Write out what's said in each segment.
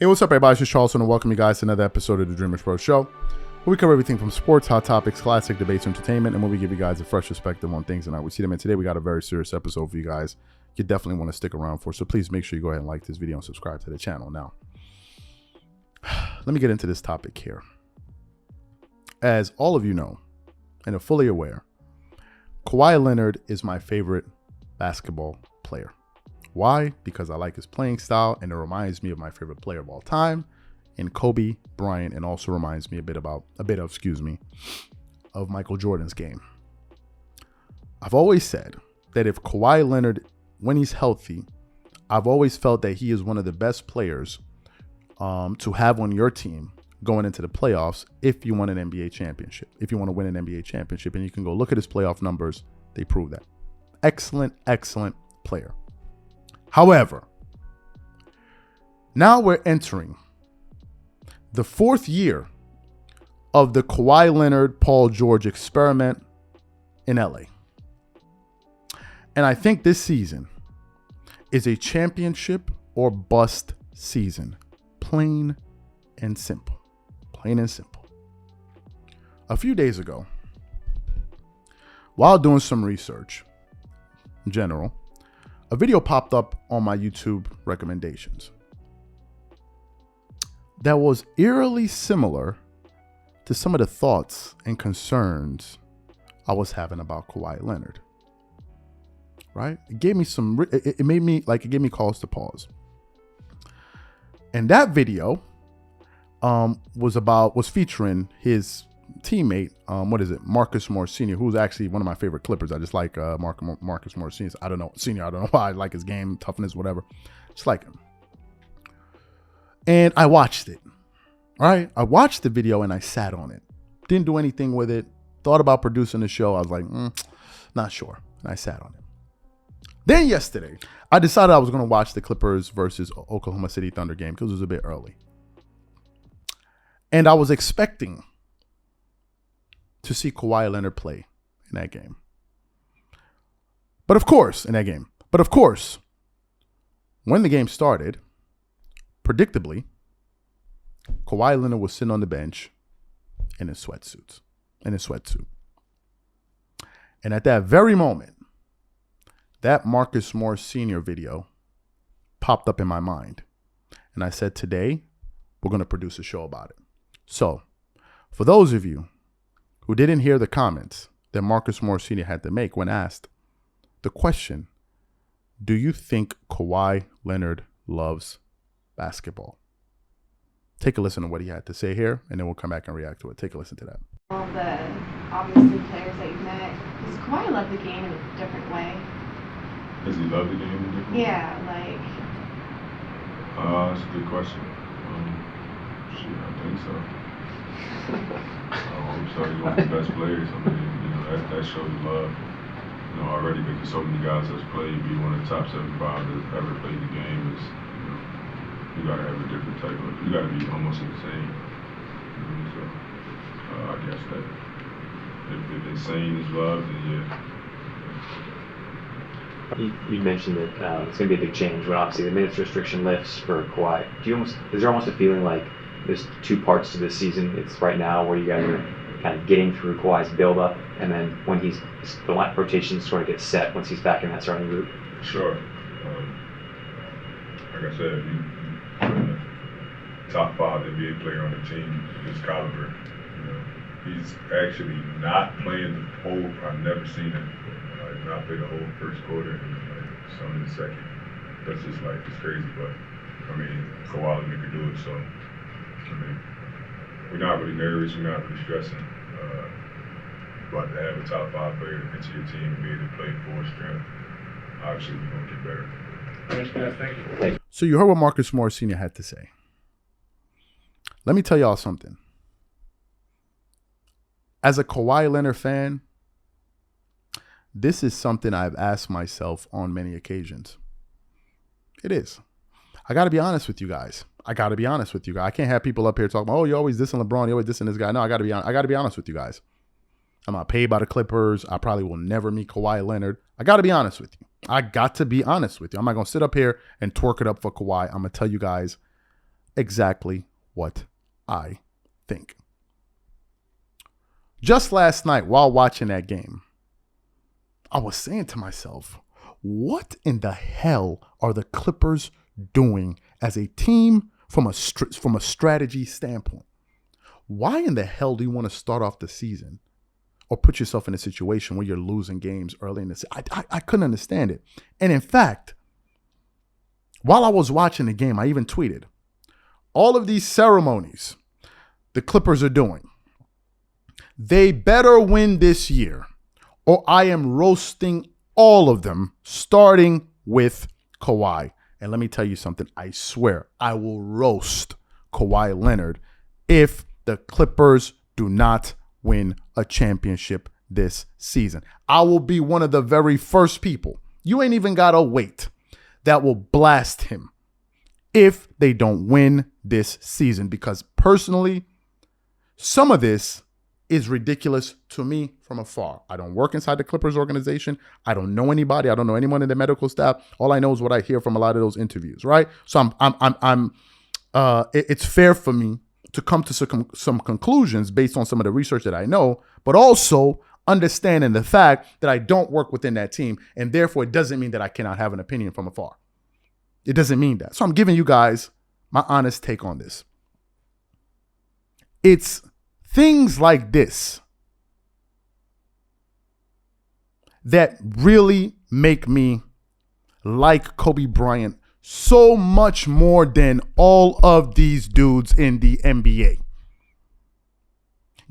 Hey, what's up, everybody? It's just Charleston, and welcome you guys to another episode of the Dreamerspro Show, where we cover everything from sports, hot topics, classic debates, entertainment, and where we give you guys a fresh perspective on things and how we see them. And today we got a very serious episode for you guys. You definitely want to stick around for, so please make sure you go ahead and like this video and subscribe to the channel. Now, let me get into this topic here. As all of you know, and are fully aware, Kawhi Leonard is my favorite basketball player. Why? Because I like his playing style, and it reminds me of my favorite player of all time, in Kobe Bryant, and also reminds me a bit of Michael Jordan's game. I've always said that if Kawhi Leonard, when he's healthy, I've always felt that he is one of the best players to have on your team going into the playoffs if you want an NBA championship. If you want to win an NBA championship, and you can go look at his playoff numbers, they prove that. Excellent player. However, now we're entering the fourth year of the Kawhi Leonard, Paul George experiment in LA. And I think this season is a championship or bust season. Plain and simple. Plain and simple. A few days ago, while doing some research in general, a video popped up on my YouTube recommendations that was eerily similar to some of the thoughts and concerns I was having about Kawhi Leonard. Right? It gave me it gave me cause to pause. And that video was featuring his teammate, Marcus Morris Sr., who's actually one of my favorite Clippers. I just like Marcus Morris Sr. I don't know why. I like his game, toughness, whatever. Just like him. And I watched it. All right? I watched the video and I sat on it. Didn't do anything with it. Thought about producing the show. I was like, not sure. And I sat on it. Then yesterday, I decided I was going to watch the Clippers versus Oklahoma City Thunder game because it was a bit early. And I was expecting to see Kawhi Leonard play in that game. But of course, when the game started, predictably, Kawhi Leonard was sitting on the bench in his sweatsuit. And at that very moment, that Marcus Morris Sr. video popped up in my mind. And I said, today, we're going to produce a show about it. So, for those of you who didn't hear the comments that Marcus Morris Sr. had to make when asked the question, do you think Kawhi Leonard loves basketball? Take a listen to what he had to say here, and then we'll come back and react to it. Take a listen to that. All the obviously players that you've met, does Kawhi love the game in a different way? Does he love the game in a different way? Yeah, like... That's a good question. I think so. So he's one of the best players. I mean, that shows love. Already because so many guys that's played, be one of the top 75 that ever played the game is, you gotta have a different type of, you gotta be almost insane. So I guess that if insane is love, then yeah. You mentioned that it's going to be a big change when obviously the minutes restriction lifts for Kawhi. Is there almost a feeling like there's two parts to this season? It's right now where you guys are kind of getting through Kawhi's build-up, and then when the rotation sort of gets set once he's back in that starting group? Sure. Like I said, he's top 5 NBA player on the team, his caliber. He's actually not playing the whole, I've never seen him not play the whole first quarter and some in the second. That's just it's crazy, but Kawhi Leonard could do it, so we're not really nervous, we're not really stressing. But to have a top 5 player into your team and be able to play full strength, obviously we're going to get better. Thank you. So you heard what Marcus Morris Sr. had to say. Let me tell y'all something. As a Kawhi Leonard fan, this is something I've asked myself on many occasions. It is. I got to be honest with you guys. I can't have people up here talking about, oh, you're always dissing LeBron, you're always dissing this guy. No, I got to be honest with you guys. I'm not paid by the Clippers. I probably will never meet Kawhi Leonard. I got to be honest with you. I'm not going to sit up here and twerk it up for Kawhi. I'm going to tell you guys exactly what I think. Just last night while watching that game, I was saying to myself, what in the hell are the Clippers doing as a team from a strategy standpoint? Why in the hell do you want to start off the season or put yourself in a situation where you're losing games early in the season? I couldn't understand it. And in fact, while I was watching the game, I even tweeted, all of these ceremonies the Clippers are doing, they better win this year, or I am roasting all of them, starting with Kawhi. And let me tell you something. I swear I will roast Kawhi Leonard if the Clippers do not win a championship this season. I will be one of the very first people, you ain't even got to wait, that will blast him if they don't win this season. Because personally, some of this is ridiculous to me from afar. I don't work inside the Clippers organization. I don't know anybody. I don't know anyone in the medical staff. All I know is what I hear from a lot of those interviews, right? So it's fair for me to come to some conclusions based on some of the research that I know, but also understanding the fact that I don't work within that team, and therefore it doesn't mean that I cannot have an opinion from afar. It doesn't mean that. So I'm giving you guys my honest take on this. It's things like this that really make me like Kobe Bryant so much more than all of these dudes in the NBA.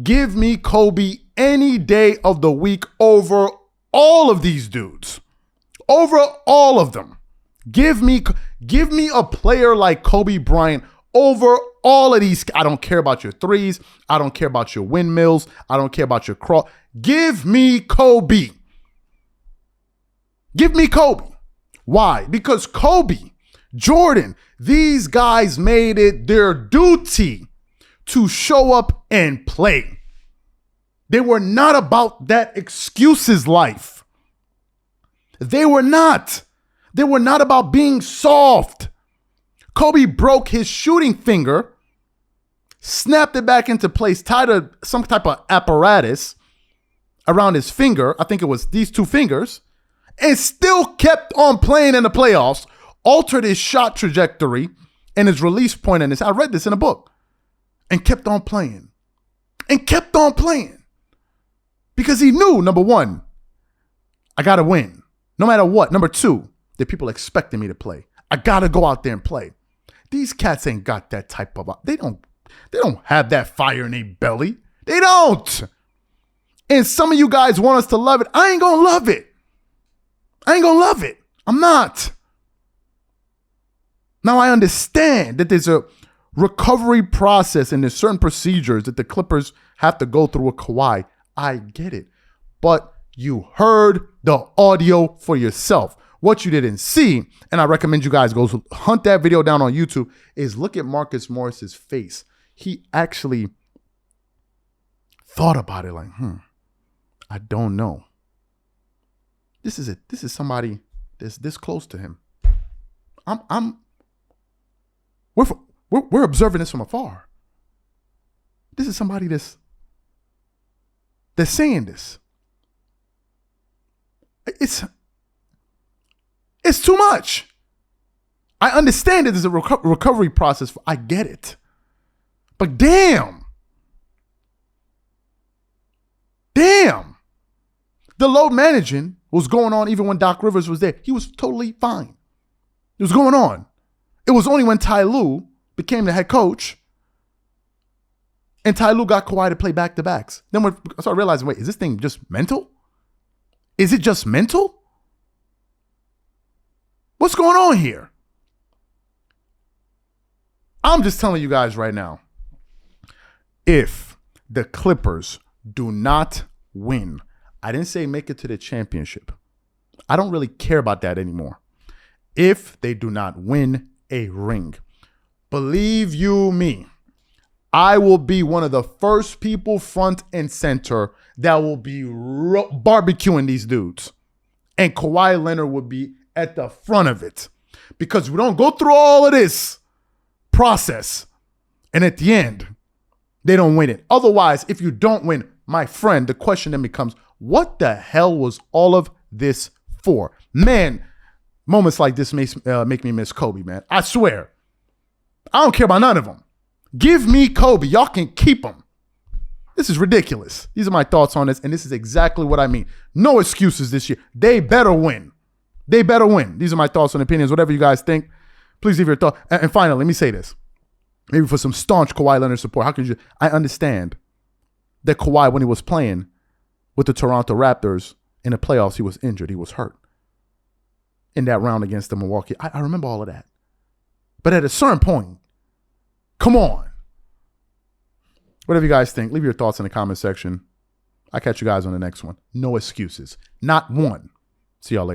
Give me Kobe any day of the week over all of these dudes. Over all of them. Give me a player like Kobe Bryant over all of these. I don't care about your threes. I don't care about your windmills. I don't care about your cross. Give me Kobe. Give me Kobe. Why? Because Kobe, Jordan, these guys made it their duty to show up and play. They were not about that excuses life. They were not. They were not about being soft. Kobe broke his shooting finger, snapped it back into place, tied some type of apparatus around his finger. I think it was these two fingers, and still kept on playing in the playoffs, altered his shot trajectory and his release point in this. I read this in a book, and kept on playing and kept on playing because he knew, number one, I got to win no matter what. Number two, the people expecting me to play. I got to go out there and play. These cats ain't got that type of, they don't have that fire in their belly. They don't. And some of you guys want us to love it. I ain't going to love it. I ain't going to love it. I'm not. Now I understand that there's a recovery process and there's certain procedures that the Clippers have to go through with Kawhi. I get it. But you heard the audio for yourself. What you didn't see, and I recommend you guys go hunt that video down on YouTube, is look at Marcus Morris's face. He actually thought about it like, I don't know. This is it. This is somebody that's this close to him. We're observing this from afar. This is somebody that's saying this. It's too much. I understand that there's a recovery process. I get it. But damn. The load managing was going on even when Doc Rivers was there. He was totally fine. It was going on. It was only when Ty Lue became the head coach and Ty Lue got Kawhi to play back-to-backs. Then when I started realizing, wait, is this thing just mental? Is it just mental? What's going on here? I'm just telling you guys right now, if the Clippers do not win, I didn't say make it to the championship. I don't really care about that anymore. If they do not win a ring, believe you me, I will be one of the first people front and center that will be barbecuing these dudes. And Kawhi Leonard will be at the front of it. Because we don't go through all of this process. And at the end, they don't win it. Otherwise, if you don't win, my friend, the question then becomes, what the hell was all of this for? Man, moments like this make me miss Kobe, man. I swear. I don't care about none of them. Give me Kobe. Y'all can keep him. This is ridiculous. These are my thoughts on this, and this is exactly what I mean. No excuses this year. They better win. They better win. These are my thoughts and opinions. Whatever you guys think, please leave your thought. And finally, let me say this. Maybe for some staunch Kawhi Leonard support, how could you? I understand that Kawhi, when he was playing with the Toronto Raptors in the playoffs, he was injured. He was hurt in that round against the Milwaukee. I remember all of that. But at a certain point, come on. Whatever you guys think, leave your thoughts in the comment section. I'll catch you guys on the next one. No excuses. Not one. See y'all later.